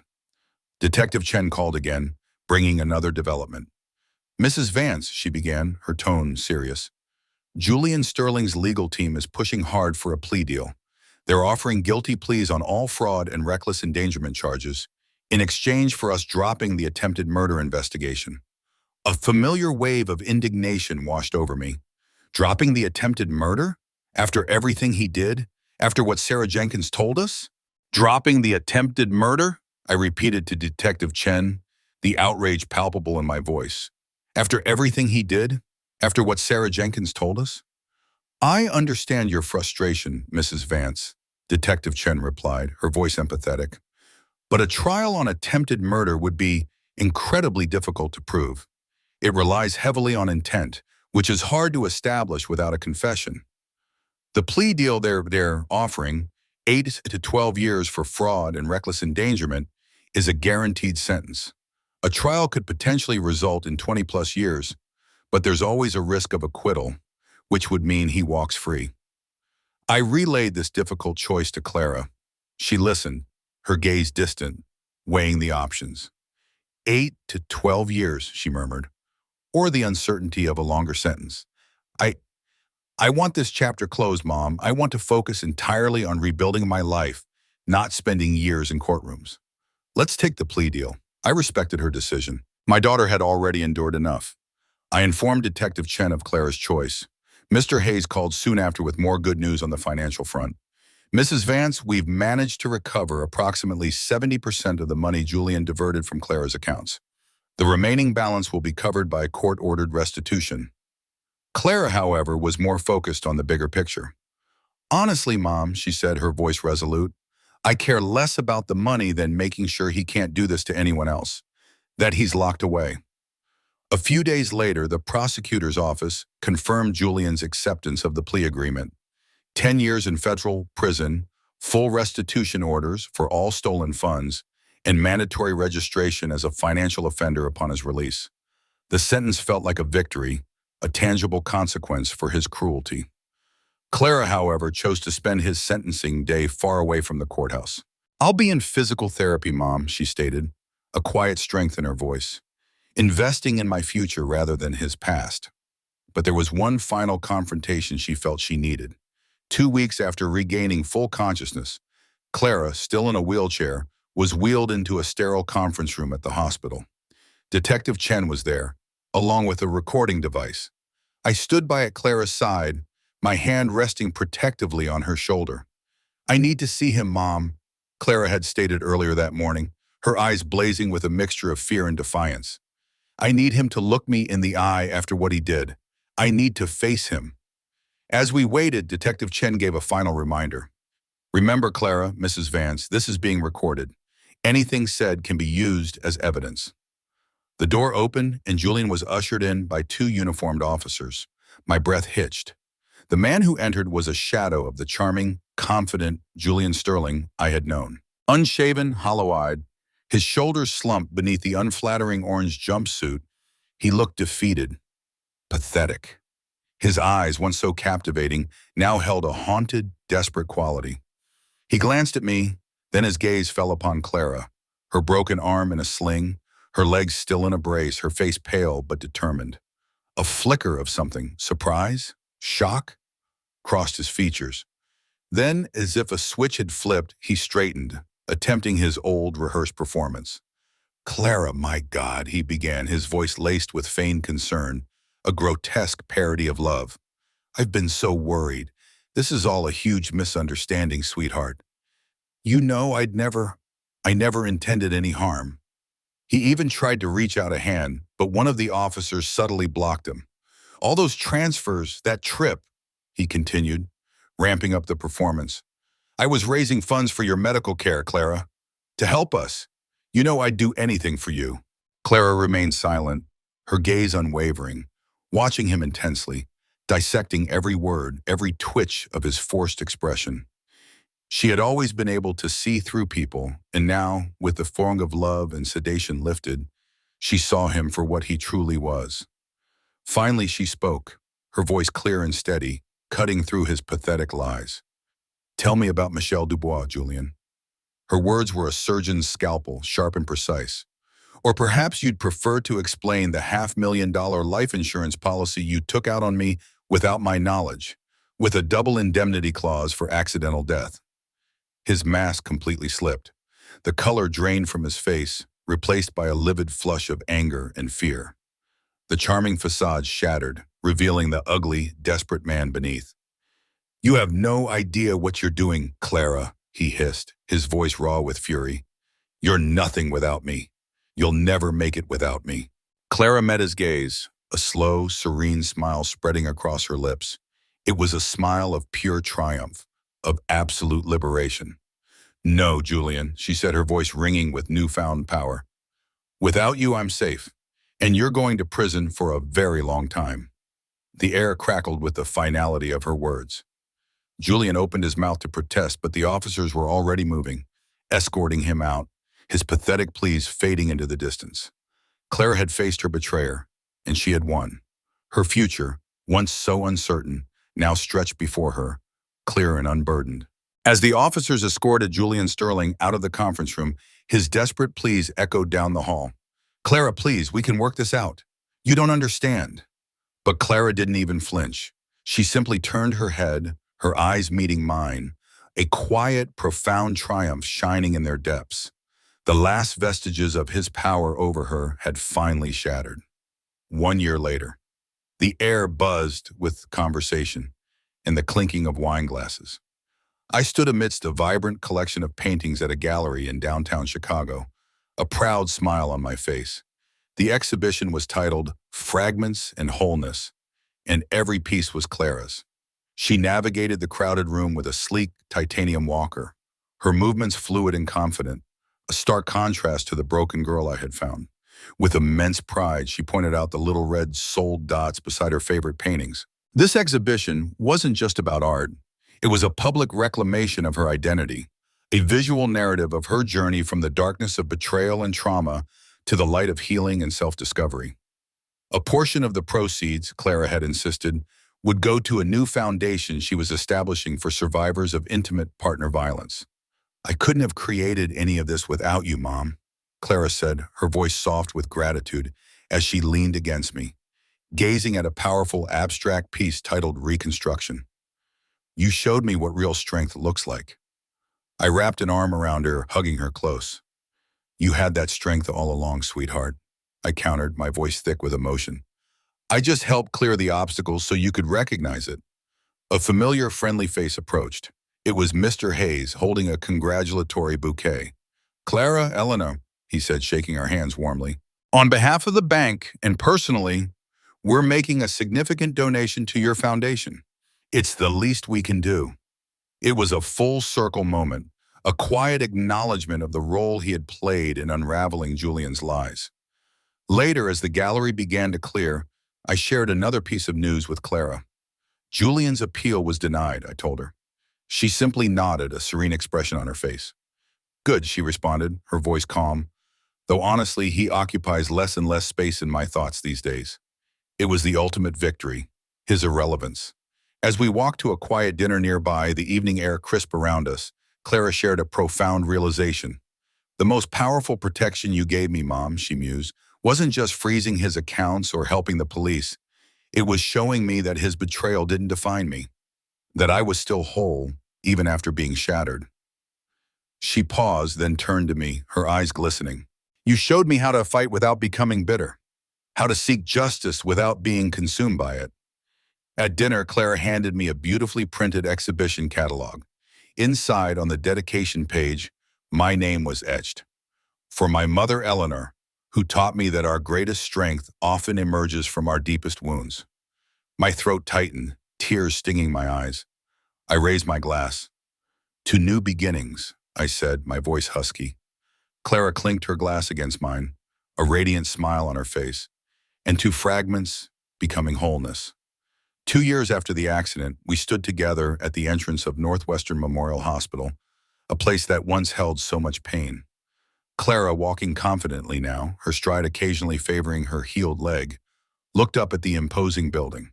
Detective Chen called again, bringing another development. Mrs. Vance, she began, her tone serious. Julian Sterling's legal team is pushing hard for a plea deal. They're offering guilty pleas on all fraud and reckless endangerment charges in exchange for us dropping the attempted murder investigation. A familiar wave of indignation washed over me. Dropping the attempted murder? After everything he did? After what Sarah Jenkins told us? Dropping the attempted murder? I repeated to Detective Chen, the outrage palpable in my voice. After everything he did? After what Sarah Jenkins told us? I understand your frustration, Mrs. Vance, Detective Chen replied, her voice empathetic. But a trial on attempted murder would be incredibly difficult to prove. It relies heavily on intent, which is hard to establish without a confession. The plea deal they're offering, 8 to 12 years for fraud and reckless endangerment, is a guaranteed sentence. A trial could potentially result in 20-plus years, but there's always a risk of acquittal, which would mean he walks free. I relayed this difficult choice to Clara. She listened, her gaze distant, weighing the options. 8 to 12 years, she murmured, or the uncertainty of a longer sentence. I want this chapter closed, Mom. I want to focus entirely on rebuilding my life, not spending years in courtrooms. Let's take the plea deal. I respected her decision. My daughter had already endured enough. I informed Detective Chen of Clara's choice. Mr. Hayes called soon after with more good news on the financial front. Mrs. Vance, we've managed to recover approximately 70% of the money Julian diverted from Clara's accounts. The remaining balance will be covered by court-ordered restitution. Clara, however, was more focused on the bigger picture. Honestly, Mom, she said, her voice resolute, I care less about the money than making sure he can't do this to anyone else, that he's locked away. A few days later, the prosecutor's office confirmed Julian's acceptance of the plea agreement. 10 years in federal prison, full restitution orders for all stolen funds, and mandatory registration as a financial offender upon his release. The sentence felt like a victory, a tangible consequence for his cruelty. Clara, however, chose to spend his sentencing day far away from the courthouse. I'll be in physical therapy, Mom, she stated, a quiet strength in her voice, investing in my future rather than his past. But there was one final confrontation she felt she needed. 2 weeks after regaining full consciousness, Clara, still in a wheelchair, was wheeled into a sterile conference room at the hospital. Detective Chen was there, along with a recording device. I stood by at Clara's side, my hand resting protectively on her shoulder. "I need to see him, Mom," Clara had stated earlier that morning, her eyes blazing with a mixture of fear and defiance. "I need him to look me in the eye after what he did. I need to face him." As we waited, Detective Chen gave a final reminder. "Remember, Clara, Mrs. Vance, this is being recorded. Anything said can be used as evidence." The door opened and Julian was ushered in by 2 uniformed officers. My breath hitched. The man who entered was a shadow of the charming, confident Julian Sterling I had known. Unshaven, hollow-eyed, his shoulders slumped beneath the unflattering orange jumpsuit, he looked defeated, pathetic. His eyes, once so captivating, now held a haunted, desperate quality. He glanced at me, then his gaze fell upon Clara, her broken arm in a sling, her legs still in a brace, her face pale but determined. A flicker of something, surprise, shock, crossed his features. Then, as if a switch had flipped, he straightened, attempting his old, rehearsed performance. "Clara, my God," he began, his voice laced with feigned concern, a grotesque parody of love. "I've been so worried. This is all a huge misunderstanding, sweetheart. You know I never intended any harm." He even tried to reach out a hand, but one of the officers subtly blocked him. "All those transfers, that trip," he continued, ramping up the performance. "I was raising funds for your medical care, Clara, to help us. You know I'd do anything for you." Clara remained silent, her gaze unwavering, watching him intensely, dissecting every word, every twitch of his forced expression. She had always been able to see through people, and now, with the fog of love and sedation lifted, she saw him for what he truly was. Finally she spoke, her voice clear and steady, cutting through his pathetic lies. "Tell me about Michelle Dubois, Julian." Her words were a surgeon's scalpel, sharp and precise. "Or perhaps you'd prefer to explain the $500,000 life insurance policy you took out on me without my knowledge, with a double indemnity clause for accidental death." His mask completely slipped. The color drained from his face, replaced by a livid flush of anger and fear. The charming facade shattered, revealing the ugly, desperate man beneath. "You have no idea what you're doing, Clara," he hissed, his voice raw with fury. "You're nothing without me. You'll never make it without me." Clara met his gaze, a slow, serene smile spreading across her lips. It was a smile of pure triumph, of absolute liberation. "No, Julian," she said, her voice ringing with newfound power. "Without you, I'm safe, and you're going to prison for a very long time." The air crackled with the finality of her words. Julian opened his mouth to protest, but the officers were already moving, escorting him out, his pathetic pleas fading into the distance. Clara had faced her betrayer, and she had won. Her future, once so uncertain, now stretched before her, clear and unburdened. As the officers escorted Julian Sterling out of the conference room, his desperate pleas echoed down the hall. "Clara, please, we can work this out. You don't understand." But Clara didn't even flinch. She simply turned her head, her eyes meeting mine, a quiet, profound triumph shining in their depths. The last vestiges of his power over her had finally shattered. 1 year later, the air buzzed with conversation and the clinking of wine glasses. I stood amidst a vibrant collection of paintings at a gallery in downtown Chicago, a proud smile on my face. The exhibition was titled Fragments and Wholeness, and every piece was Clara's. She navigated the crowded room with a sleek titanium walker, her movements fluid and confident, a stark contrast to the broken girl I had found. With immense pride, she pointed out the little red souled dots beside her favorite paintings. This exhibition wasn't just about art. It was a public reclamation of her identity, a visual narrative of her journey from the darkness of betrayal and trauma to the light of healing and self-discovery. A portion of the proceeds, Clara had insisted, would go to a new foundation she was establishing for survivors of intimate partner violence. "I couldn't have created any of this without you, Mom," Clara said, her voice soft with gratitude as she leaned against me, gazing at a powerful abstract piece titled Reconstruction. You showed me what real strength looks like. I wrapped an arm around her, hugging her close. You had that strength all along, sweetheart. I countered, my voice thick with emotion. I just helped clear the obstacles so you could recognize it. A familiar, friendly face approached. It was Mr. Hayes, holding a congratulatory bouquet. Clara, Eleanor, he said, shaking our hands warmly. On behalf of the bank and personally, we're making a significant donation to your foundation. It's the least we can do. It was a full circle moment, a quiet acknowledgement of the role he had played in unraveling Julian's lies. Later, as the gallery began to clear, I shared another piece of news with Clara. Julian's appeal was denied, I told her. She simply nodded, a serene expression on her face. Good, she responded, her voice calm, though honestly, he occupies less and less space in my thoughts these days. It was the ultimate victory, his irrelevance. As we walked to a quiet dinner nearby, the evening air crisp around us, Clara shared a profound realization. The most powerful protection you gave me, Mom, she mused, wasn't just freezing his accounts or helping the police. It was showing me that his betrayal didn't define me, that I was still whole, even after being shattered. She paused, then turned to me, her eyes glistening. You showed me how to fight without becoming bitter, how to seek justice without being consumed by it. At dinner, Clara handed me a beautifully printed exhibition catalog. Inside, on the dedication page, my name was etched. For my mother, Eleanor, who taught me that our greatest strength often emerges from our deepest wounds. My throat tightened, tears stinging my eyes. I raised my glass. To new beginnings, I said, my voice husky. Clara clinked her glass against mine, a radiant smile on her face, and to fragments becoming wholeness. 2 years after the accident, we stood together at the entrance of Northwestern Memorial Hospital, a place that once held so much pain. Clara, walking confidently now, her stride occasionally favoring her healed leg, looked up at the imposing building.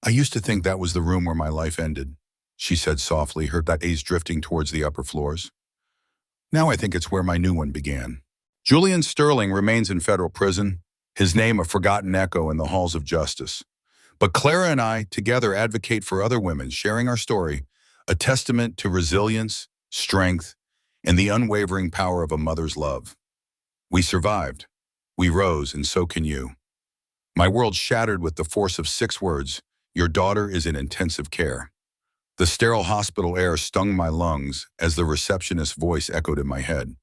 I used to think that was the room where my life ended, she said softly, her gaze drifting towards the upper floors. Now I think it's where my new one began. Julian Sterling remains in federal prison, his name a forgotten echo in the halls of justice. But Clara and I together advocate for other women, sharing our story, a testament to resilience, strength, and the unwavering power of a mother's love. We survived. We rose, and so can you. My world shattered with the force of 6 words, your daughter is in intensive care. The sterile hospital air stung my lungs as the receptionist's voice echoed in my head.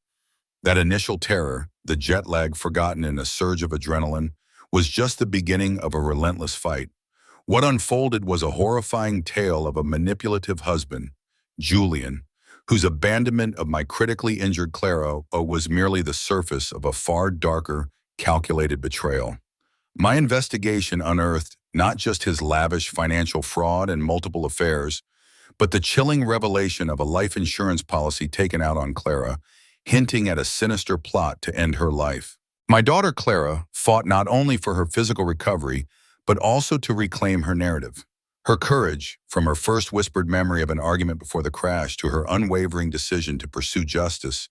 That initial terror, the jet lag forgotten in a surge of adrenaline, was just the beginning of a relentless fight. What unfolded was a horrifying tale of a manipulative husband, Julian, whose abandonment of my critically injured Clara was merely the surface of a far darker, calculated betrayal. My investigation unearthed not just his lavish financial fraud and multiple affairs, but the chilling revelation of a life insurance policy taken out on Clara, hinting at a sinister plot to end her life. My daughter Clara fought not only for her physical recovery, but also to reclaim her narrative. Her courage, from her first whispered memory of an argument before the crash to her unwavering decision to pursue justice,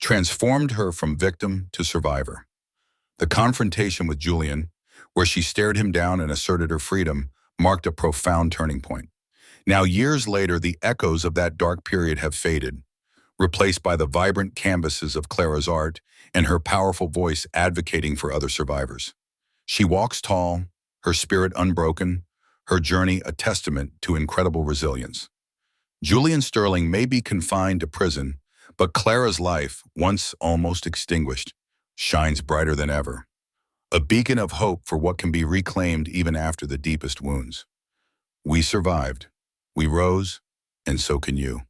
transformed her from victim to survivor. The confrontation with Julian, where she stared him down and asserted her freedom, marked a profound turning point. Now, years later, the echoes of that dark period have faded, replaced by the vibrant canvases of Clara's art and her powerful voice advocating for other survivors. She walks tall, her spirit unbroken, her journey a testament to incredible resilience. Julian Sterling may be confined to prison, but Clara's life, once almost extinguished, shines brighter than ever. A beacon of hope for what can be reclaimed even after the deepest wounds. We survived. We rose, and so can you.